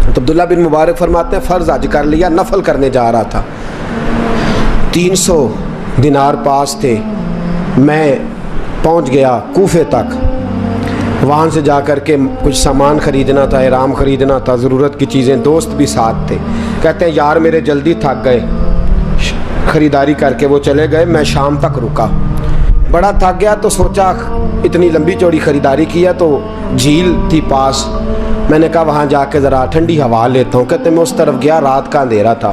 تو عبداللہ بن مبارک فرماتے ہیں فرض حج کر لیا، نفل کرنے جا رہا تھا، 300 دینار پاس تھے، میں پہنچ گیا کوفے تک، وہاں سے جا کر کے کچھ سامان خریدنا تھا، احرام خریدنا تھا، ضرورت کی چیزیں، دوست بھی ساتھ تھے، کہتے ہیں یار میرے جلدی تھک گئے، خریداری کر کے وہ چلے گئے، میں شام تک رکا، بڑا تھک گیا تو سوچا اتنی لمبی چوڑی خریداری کی ہے تو جھیل تھی پاس، میں نے کہا وہاں جا کے ذرا ٹھنڈی ہوا لیتا ہوں، کہتے میں اس طرف گیا، رات کا اندھیرا تھا،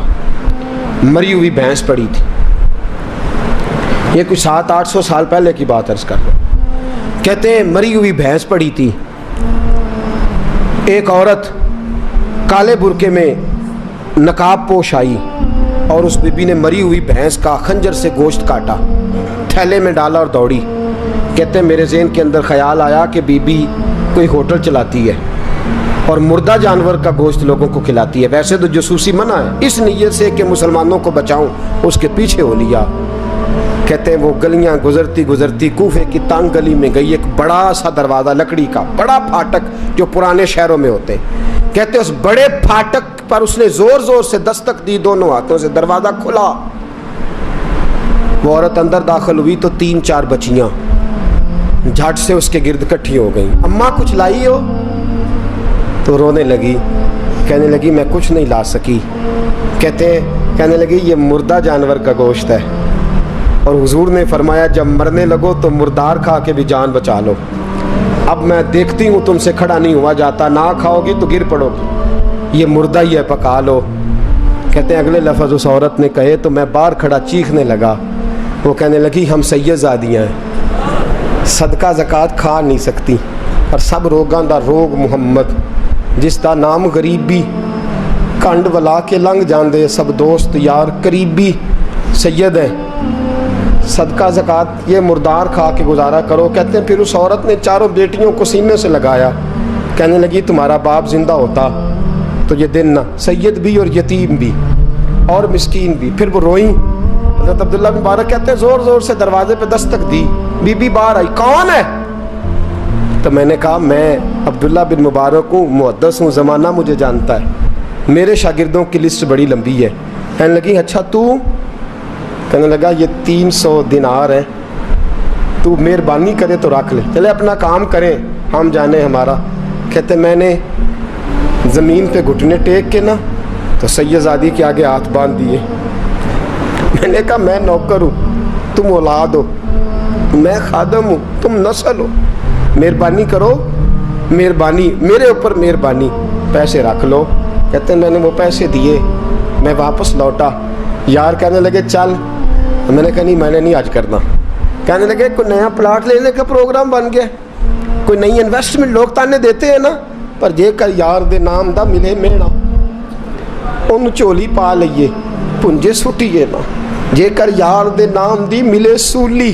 مری ہوئی بھینس پڑی تھی، یہ کچھ 700-800 سال پہلے کی بات عرض کر رہا ہوں، کہتے ہیں مری ہوئی بھینس پڑی تھی، ایک عورت کالے برقعے میں نقاب پوش آئی اور اس بی بی نے مری ہوئی بھینس کا خنجر سے گوشت کاٹا، تھیلے میں ڈالا اور دوڑی، کہتے ہیں میرے ذہن کے اندر خیال آیا کہ بی بی کوئی ہوٹل چلاتی ہے اور مردہ جانور کا گوشت لوگوں کو کھلاتی ہے، ویسے تو جاسوسی منع ہے، اس نیت سے کہ مسلمانوں کو بچاؤں اس کے پیچھے ہو لیا۔ کہتے ہیں وہ گلیاں گزرتی گزرتی کوفے کی تنگ گلی میں گئی، ایک بڑا سا دروازہ لکڑی کا، بڑا پھاٹک جو پرانے شہروں میں ہوتے، کہتے اس بڑے پھاٹک پر اس نے زور زور سے دستک دی، دونوں ہاتھوں سے دروازہ کھلا، وہ عورت اندر داخل ہوئی تو 3-4 بچیاں جھٹ سے اس کے گرد اکٹھی ہو گئیں، اماں کچھ لائی ہو؟ تو رونے لگی، کہنے لگی میں کچھ نہیں لا سکی، کہنے لگی یہ مردہ جانور کا گوشت ہے، اور حضور نے فرمایا جب مرنے لگو تو مردار کھا کے بھی جان بچا لو، اب میں دیکھتی ہوں تم سے کھڑا نہیں ہوا جاتا، نہ کھاؤ گی تو گر پڑو گی، یہ مردہ ہی ہے پکا لو۔ کہتے ہیں اگلے لفظ اس عورت نے کہے تو میں باہر کھڑا چیخنے لگا، وہ کہنے لگی ہم سید زادیاں ہیں، صدقہ زکوٰۃ کھا نہیں سکتی، اور سب روگاں دا روگ محمد، جس دا نام غریبی، کنڈ ولا کے لنگ جاندے سب دوست یار قریبی، سید ہیں، صدقہ زکوٰۃ یہ مردار کھا کے گزارا کرو۔ کہتے ہیں پھر اس عورت نے 4 بیٹیوں کو سینے سے لگایا، کہنے لگی تمہارا باپ زندہ ہوتا تو یہ دن نہ، سید بھی اور یتیم بھی اور مسکین بھی۔ پھر وہ روئیں، حضرت عبداللہ بن مبارک کہتے ہیں زور زور سے دروازے پہ دستک دی، بی بی باہر آئی، کون ہے؟ تو میں نے کہا میں عبداللہ بن مبارک ہوں، محدث ہوں، زمانہ مجھے جانتا ہے، میرے شاگردوں کی لسٹ بڑی لمبی ہے۔ کہنے لگی اچھا تو؟ کہنے لگا یہ 300 دینار ہیں، تو مہربانی کرے تو رکھ لے، چلے اپنا کام کریں ہم جانے ہمارا۔ کہتے میں نے زمین پہ گھٹنے ٹیک کے نا تو سید زادی کے آگے ہاتھ باندھ دیے، میں نے کہا میں نوکر ہوں، تم اولاد ہو، میں خادم ہوں، تم نسل ہو، مہربانی کرو، مہربانی میرے اوپر مہربانی، پیسے رکھ لو۔ کہتے ہیں میں نے وہ پیسے دیے، میں واپس لوٹا، یار کہنے لگے چل، میں نے کہا نہیں میں نے نہیں آج کرنا، کہنے لگے کوئی نیا پلاٹ لینے کا پروگرام بن گیا، کوئی نئی انویسٹمنٹ، لوگ تانے دیتے ہیں نا، پر جے کر یار دے نام دا ملے میڑا، ان چولی پا لئیے پنجے سٹیے نا، جے کر یار دے نام دی ملے سولی،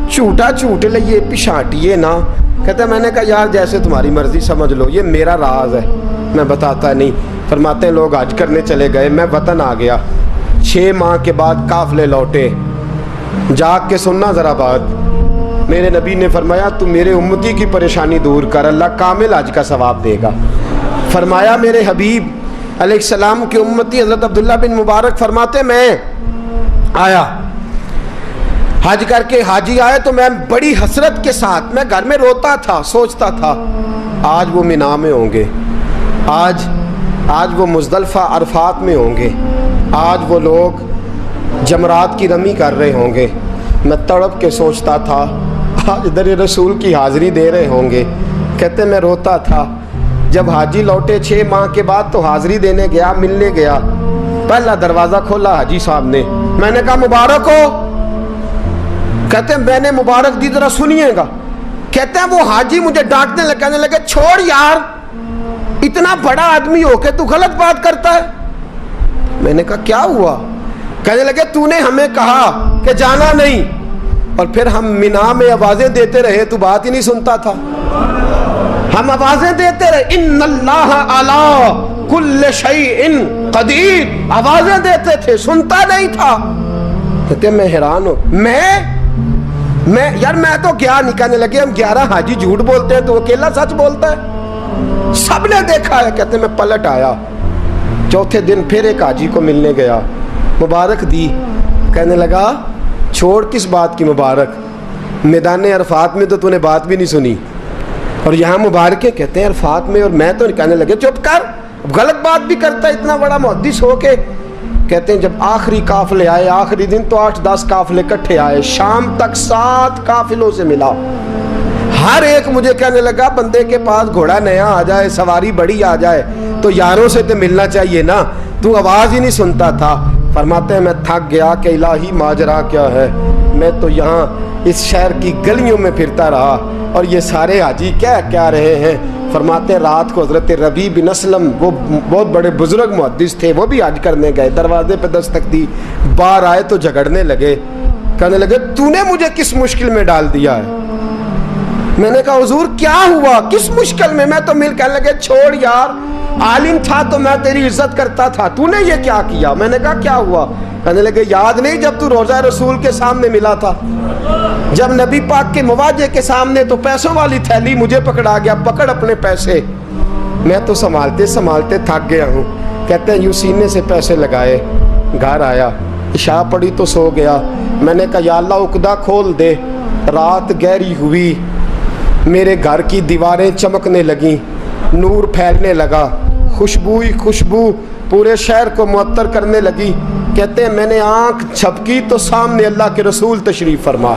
چھوٹا چھوٹ لئیے پشانٹیے نا۔ کہتا ہے میں نے کہا یار جیسے تمہاری مرضی سمجھ لو، یہ میرا راز ہے، میں بتاتا نہیں۔ فرماتے ہیں لوگ حج کرنے چلے گئے، میں وطن آ گیا، 6 ماہ کے بعد قافلے لوٹے، جاگ کے سننا ذرا بات، میرے نبی نے فرمایا تو میرے امتی کی پریشانی دور کر، اللہ کامل حج کا ثواب دے گا۔ فرمایا میرے حبیب علیہ السلام کی امتی حضرت عبداللہ بن مبارک فرماتے میں آیا حج کر کے، حاجی آئے تو میں بڑی حسرت کے ساتھ، میں گھر میں روتا تھا، سوچتا تھا آج وہ مینا میں ہوں گے، آج وہ مزدلفہ عرفات میں ہوں گے، آج وہ لوگ جمرات کی رمی کر رہے ہوں گے، میں تڑپ کے سوچتا تھا آج در رسول کی حاضری دے رہے ہوں گے۔ کہتے میں روتا تھا، جب حاجی لوٹے 6 ماہ کے بعد تو حاضری دینے گیا، ملنے گیا، پہلا دروازہ کھولا حاجی صاحب نے، میں نے کہا مبارک ہو؟ کہتے ہیں میں نے مبارک دی ذرا سنیے گا۔ کہتے ہیں وہ حاجی مجھے ڈانٹنے لگے، کہنے لگے چھوڑ یار، اتنا بڑا آدمی ہو کے تو غلط بات کرتا ہے۔ میں نے کہا کیا ہوا؟ کہنے لگے تو نے ہمیں کہا کہ جانا نہیں، اور پھر ہم مینا میں آوازیں دیتے رہے، تو بات ہی نہیں سنتا تھا، ہم آوازیں دیتے رہے ان اللہ علی کل شیء قدیر، آوازیں دیتے تھے، سنتا نہیں تھا۔ کہتے میں حیران ہوں، میں یار میں تو گیا نہیں۔ کہنے لگے ہم 11 حاجی جھوٹ بولتے ہیں تو وہ اکیلا سچ بولتا ہے؟ सब ने देखा है। कहते मैं पलट आया, चौथे दिन फिर एक हाजी को मिलने गया, मुबारक दी। कहने लगा छोड़ किस बात की मुबारक, मैदान अरफात में तो तूने बात भी नहीं सुनी और यहाँ मुबारकें। कहते हैं अरफात में, और मैं तो कहने लगे चुप कर, गलत बात भी करता इतना बड़ा मुहद्दिस हो के। कहते हैं जब आखिरी काफिले आए, आखिरी दिन तो 8-10 काफिले इकट्ठे आए, शाम तक 7 काफिलों से मिला। हर एक मुझे कहने लगा बंदे के पास घोड़ा नया आ जाए, सवारी बड़ी आ जाए तो यारों से तो मिलना चाहिए ना, तू आवाज़ ही नहीं सुनता था। फरमाते हैं मैं थक गया कि इलाही माजरा क्या है, मैं तो यहाँ इस शहर की गलियों में फिरता रहा और ये सारे हाजी क्या क्या रहे हैं। फरमाते हैं रात को हज़रत रबी बिन असलम, वो बहुत बड़े बुजुर्ग मुहद्दिस थे, वो भी हज करने गए, दरवाजे पे दस्तक दी, बाहर आए तो झगड़ने लगे। कहने लगे तूने मुझे किस मुश्किल में डाल दिया है। मैंने कहा हुजूर क्या हुआ, किस मुश्किल में। मैं तो मिल कहने लगे छोड़ यार, आलिम था तो मैं तेरी इज्जत करता था, तूने ये क्या किया। मैंने कहा क्या हुआ। कहने लगे याद नहीं जब तू रोज़ा रसूल के सामने मिला था, जब नबी पाक के मुवाजे के सामने तो पैसों वाली थैली मुझे पकड़ा गया, पकड़ अपने पैसे। मैं तो संभालते संभालते थक गया हूँ। कहते हैं यूँ सीने से पैसे लगाए, घर आया, इशा पड़ी तो सो गया। मैंने कहा या अल्लाह उकदा खोल दे। रात गहरी हुई, मेरे घर की दीवारें चमकने लगीं, नूर फैलने लगा, खुशबू ही खुशबू पूरे शहर को मुअत्तर करने लगी। कहते हैं मैंने आंख झपकी तो सामने अल्लाह के रसूल तशरीफ फरमा,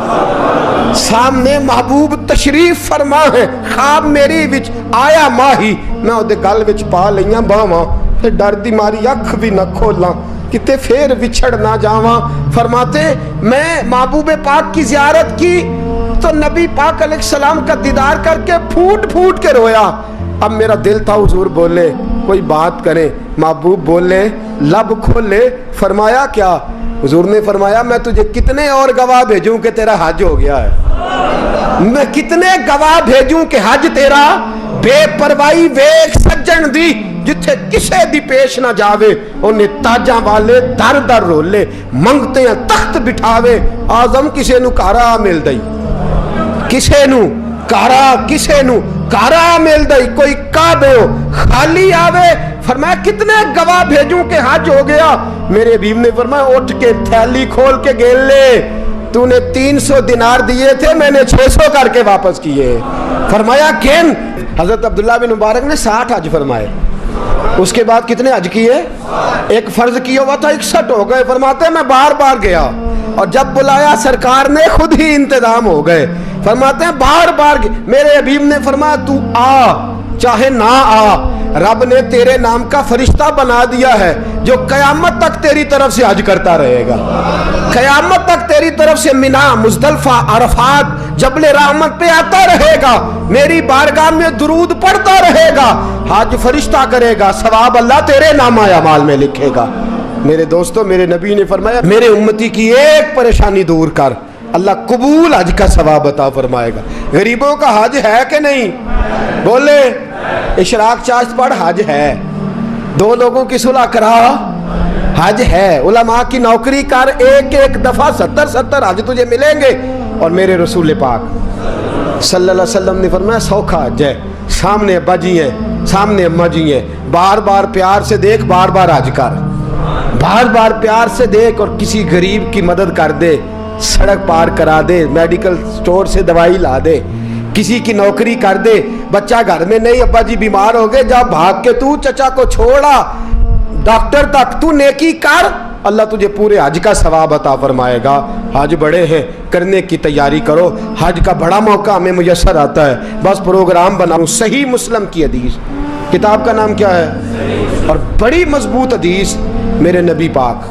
सामने महबूब तशरीफ फरमा है। ख्वाब मेरी विच आया माही, मैं उहदे गल विच पा लईया बावां, फिर डर दी मारी अख भी न खोला किते फिर विछड़ ना जावा। फरमाते मैं महबूब पाक की जियारत की तो नबी पाक अलैहिस्सलाम का दीदार करके फूट फूट के रोया। अब मेरा दिल था हुजूर बोले कोई बात करे, महबूब बोले लब खोले। फरमाया क्या। हुजूर ने फरमाया मैं तुझे कितने और गवाह भेजूं कि तेरा हज हो गया है। मैं कितने गवाह भेजूं कि हज तेरा बेपरवाही वेख सज्जन दी, जिथे किसे दी पेश ना जावे उन्हें ताजा वाले दर दर रोले, मंगते हैं तख्त बिठावे आजम किसे नु कारा मिल दई, किसे नु कारा, किसे नु कारा मिल दई, कोई काबे हो खाली आवे। फरमाया कितने गवाह भेजूं कि हज हो गया। मेरे हबीब ने फरमाया उठ के थैली खोल के गेल ले, तूने 300 दिनार दिए थे, मैंने 600 करके वापस किए। फरमाया किन। हजरत अब्दुल्ला बिन मुबारक ने 60 हज फरमाए। उसके बाद कितने हज किए, एक फर्ज किया हुआ था 61 हो गए। फरमाते मैं बार बार गया और जब बुलाया सरकार ने खुद ही इंतजाम हो गए। फरमाते हैं बार बार मेरे हबीब ने फरमाया तू आ चाहे ना आ, रब ने तेरे नाम का फरिश्ता बना दिया है जो कयामत तक तेरी तरफ से हज करता रहेगा, कयामत तक तेरी तरफ से मिना मुजदलफा अरफात जबले रहमत पे आता रहेगा, मेरी बारगाह में दुरूद पढ़ता रहेगा, हज फरिश्ता करेगा, सवाब अल्लाह तेरे नामा अमाल में लिखेगा। मेरे दोस्तों मेरे नबी ने फरमाया मेरे उम्मती की एक परेशानी दूर कर, अल्लाह कबूल हज का सवाब अता फरमाएगा। गरीबों का हज है कि नहीं, बोले इशराक चाश्त पढ़ हज है, 2 लोगों की सुलह करा हज है, उलमा की नौकरी कर, एक एक दफा 70-70 हज तुझे मिलेंगे। और मेरे रसूल पाक सल्लल्लाहु अलैहि वसल्लम ने फरमाया सौखा हज है, सामने अब्बा जी हैं, सामने अम्मा जी हैं, बार बार प्यार से देख, बार बार हज कर, बार बार प्यार से देख और किसी गरीब की मदद कर दे, सड़क पार करा दे, मेडिकल स्टोर से दवाई ला दे, किसी की नौकरी कर दे, बच्चा घर में नहीं अब्बा जी बीमार हो गए, जा भाग के तू चचा को छोड़ा डॉक्टर तक, तू नेकी कर, अल्लाह तुझे पूरे हज का सवाब अता फरमाएगा। हज बड़े हैं, करने की तैयारी करो, हज का बड़ा मौका हमें मुयस्सर आता है, बस प्रोग्राम बनाओ। सही मुस्लिम की हदीस, किताब का नाम क्या है, और बड़ी मजबूत हदीस मेरे नबी पाक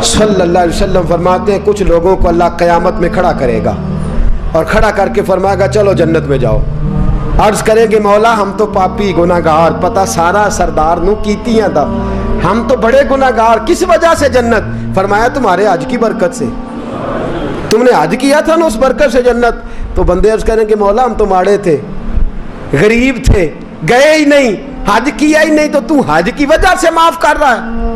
सल्लल्लाहु अलैहि वसल्लम फरमाते हैं कुछ लोगों को अल्लाह क़यामत में खड़ा करेगा और खड़ा करके फरमाएगा चलो जन्नत में जाओ। अर्ज करेंगे मौला हम तो पापी गुनाहगार, पता सारा सरदार नू कीतियां दा, हम तो बड़े गुनाहगार, किस वजह से जन्नत। फरमाया तुम्हारे हज की बरकत से, तुमने हज किया था ना उस बरकत से जन्नत। तो बंदे अर्ज करेंगे मौला हम तो माड़े थे, गरीब थे, गए ही नहीं, हज किया ही नहीं, तो तू हज की वजह से माफ कर रहा है।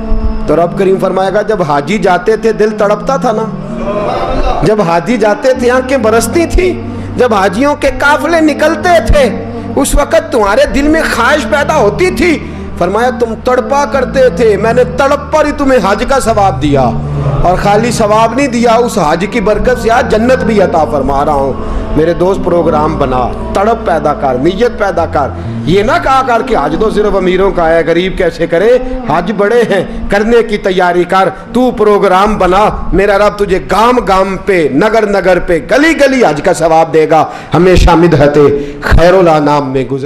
तो रब करीम फरमाएगा जब हाजी जाते थे दिल तड़पता था ना, जब हाजी जाते थे आंखें बरसती थी, जब हाजियों के काफले निकलते थे उस वक़्त तुम्हारे दिल में ख्वाहिश पैदा होती थी, फरमाया तुम तड़पा करते थे, मैंने तड़प पर ही तुम्हें हज का सवाब दिया, और खाली सवाब नहीं दिया, उस हज की बरकत से आज जन्नत भी अता फरमा रहा हूँ। मेरे दोस्त प्रोग्राम बना, तड़प पैदा कर, नीयत पैदा कर, ये ना कहा कर कि हज तो सिर्फ अमीरों का है, गरीब कैसे करे, हज बड़े हैं, करने की तैयारी कर, तू प्रोग्राम बना, मेरा रब तुझे गांव गांव पे, नगर नगर पे, गली गली हज का सवाब देगा। हमेशा मिदहते खैरुल अनाम में गुजर